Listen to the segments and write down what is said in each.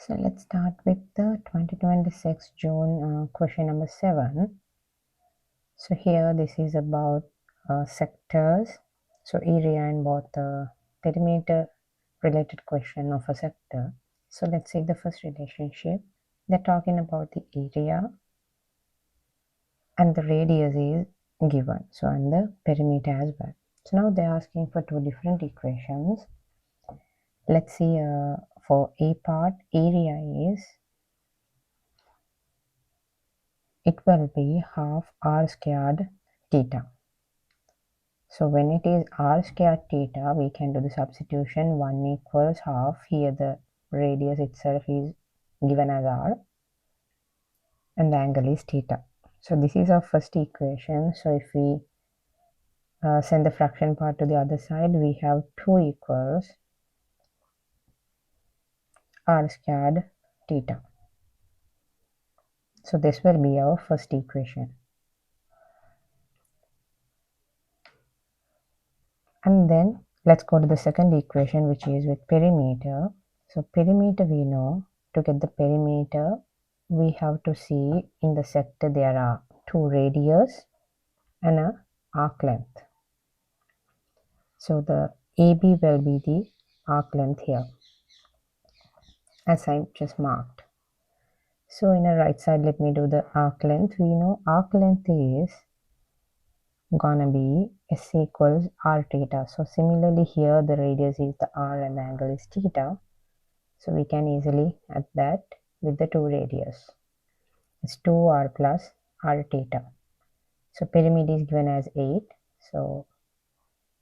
So let's start with the 2026 June question number 7. So here this is about sectors, so area and both the perimeter related question of a sector. So let's see the first relationship. They're talking about the area and the radius is given, so and the perimeter as well. So now they're asking for two different equations. Let's see for A part, area is, it will be half r squared theta. So when it is r squared theta, we can do the substitution 1 equals half. Here the radius itself is given as r and the angle is theta. So this is our first equation. So if we send the fraction part to the other side, we have 2 equals r squared theta. So this will be our first equation. And then let's go to the second equation, which is with perimeter. So perimeter, we know to get the perimeter, we have to see in the sector there are 2 radius and a arc length. So the AB will be the arc length here, as I just marked. So in the right side, let me do the arc length. We know arc length is gonna be S equals r theta. So similarly here the radius is the r and the angle is theta. So we can easily add that with the 2 radius. It's 2r plus r theta. So perimeter is given as 8. So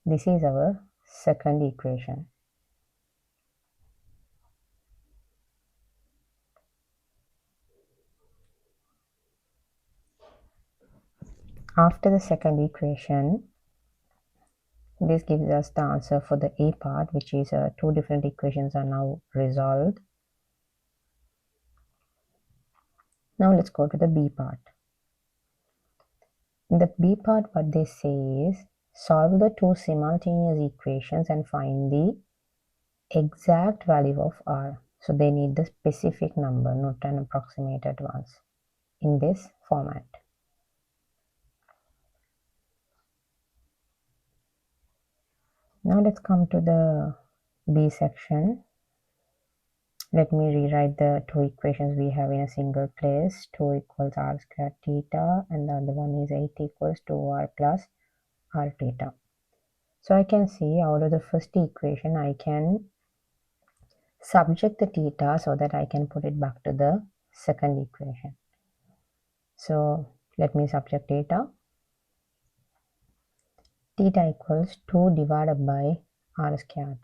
this is our second equation. After the second equation, this gives us the answer for the A part, which is 2 different equations are now resolved. Now let's go to the B part. In the B part, what they say is solve the 2 simultaneous equations and find the exact value of r. So they need the specific number, not an approximated ones, in this format. Now let's come to the B section. Let me rewrite the 2 equations we have in a single place. 2 equals r squared theta and the other one is 8 equals 2r plus r theta. So I can see out of the first equation I can subject the theta so that I can put it back to the second equation. So let me subject theta. Theta equals 2 divided by r squared.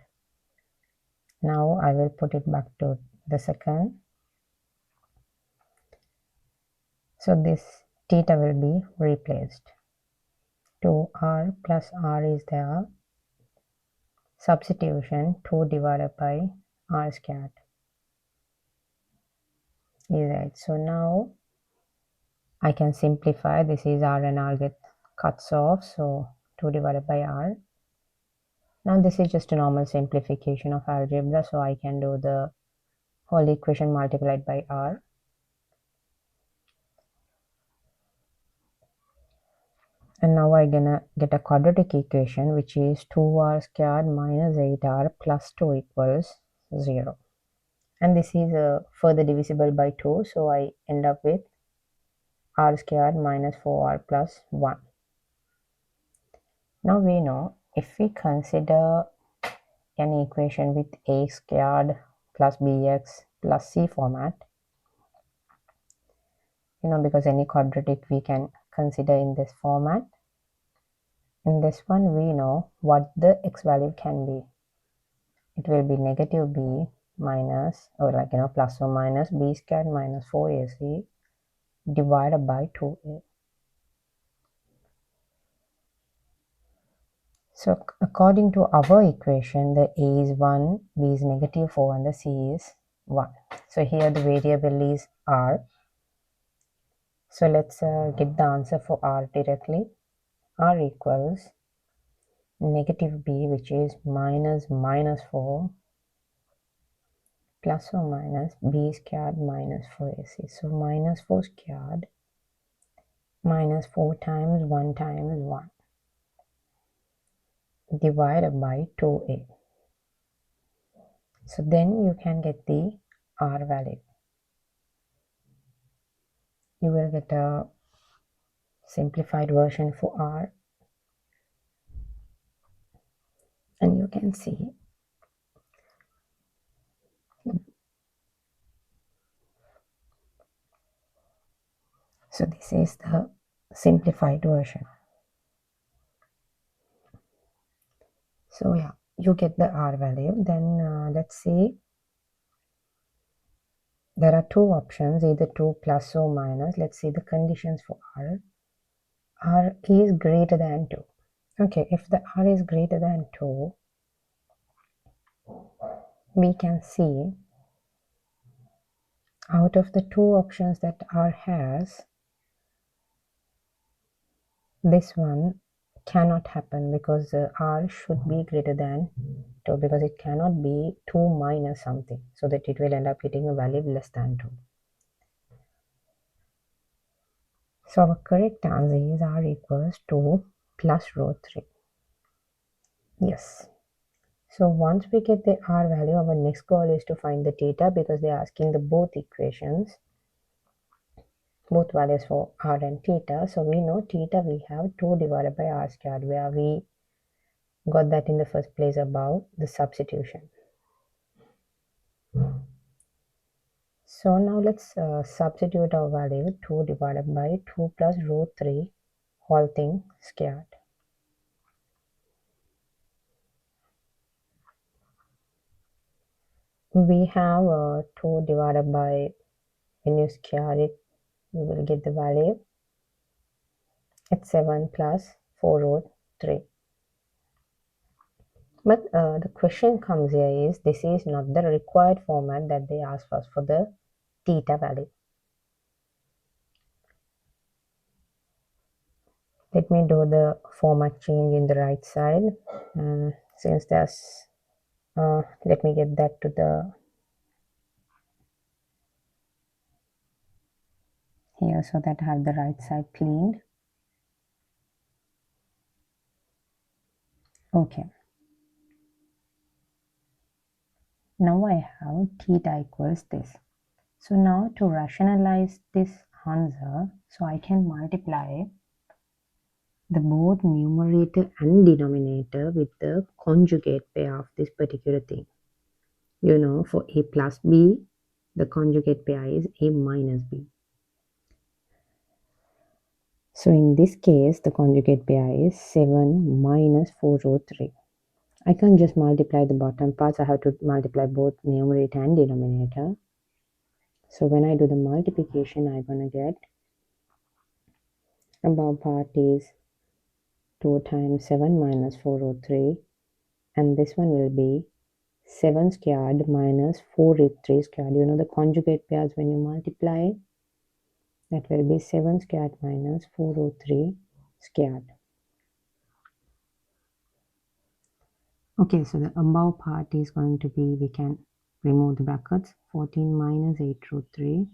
Now I will put it back to the second. So this theta will be replaced. 2r plus r is there. Substitution 2 divided by r squared is 8. So now I can simplify. This is r and r get cuts off. So 2 divided by r. Now this is just a normal simplification of algebra. So I can do the whole equation multiplied by r. And now I'm gonna get a quadratic equation, which is 2r squared minus 8r plus 2 equals 0. And this is further divisible by 2. So I end up with r squared minus 4r plus 1. Now we know if we consider an equation with a squared plus bx plus c format, because any quadratic we can consider in this format. In this one, we know what the x value can be. It will be negative b minus, or plus or minus b squared minus 4ac divided by 2a. So according to our equation, the a is 1, b is negative 4, and the c is 1. So here the variable is r. So let's get the answer for r directly. R equals negative b, which is minus 4, plus or minus b squared minus 4ac. So minus 4 squared minus 4 times 1 times 1 divided by 2a. So then you can get the r value. You will get a simplified version for r, and you can see so this is the simplified version. So yeah, you get the r value. Then let's see, there are two options, either 2 plus or minus. Let's see the conditions for r. R is greater than 2. Okay, if the r is greater than 2, we can see out of the two options that r has, this one cannot happen because r should be greater than 2, because it cannot be 2 minus something, so that it will end up getting a value less than 2. So our correct answer is r equals 2 plus root 3. Yes. So once we get the r value, our next goal is to find the theta, because they are asking the both equations, both values for r and theta. So we know theta we have 2 divided by r squared, where we got that in the first place above the substitution. So now let's substitute our value 2 divided by 2 plus root 3 whole thing squared. We have 2 divided by, when you square it, you will get the value. It's 7 plus 4 root 3. But the question comes here is, this is not the required format that they asked us for the theta value. Let me do the format change in the right side. Since there's, let me get that to the here, so that I have the right side cleaned. Okay. Now I have theta equals this. So now to rationalize this answer, so I can multiply the both numerator and denominator with the conjugate pair of this particular thing. You know, for a plus b, the conjugate pair is a minus b. So in this case, the conjugate pair is 7 minus 4 root 3. I can't just multiply the bottom parts, I have to multiply both numerator and denominator. So when I do the multiplication, I'm going to get above part is 2 times 7 minus 4 root 3, and this one will be 7 squared minus 4 root 3 squared. You know the conjugate pairs, when you multiply, that will be 7 squared minus 4 root 3 squared. Okay, so the above part is going to be, we can remove the brackets, 14 minus 8 root 3,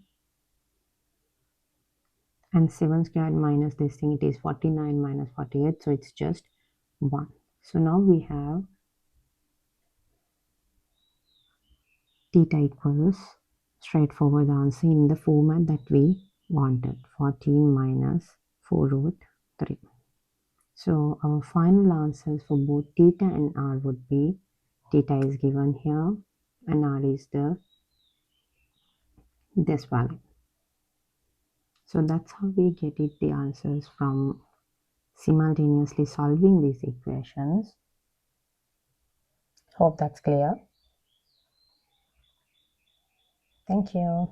and 7 squared minus this thing, it is 49 minus 48, so it's just 1. So now we have theta equals straightforward answer in the format that we wanted, 14 minus 4 root 3. So our final answers for both theta and r would be, theta is given here and r is this value. So that's how we get it, the answers from simultaneously solving these equations. Hope that's clear. Thank you.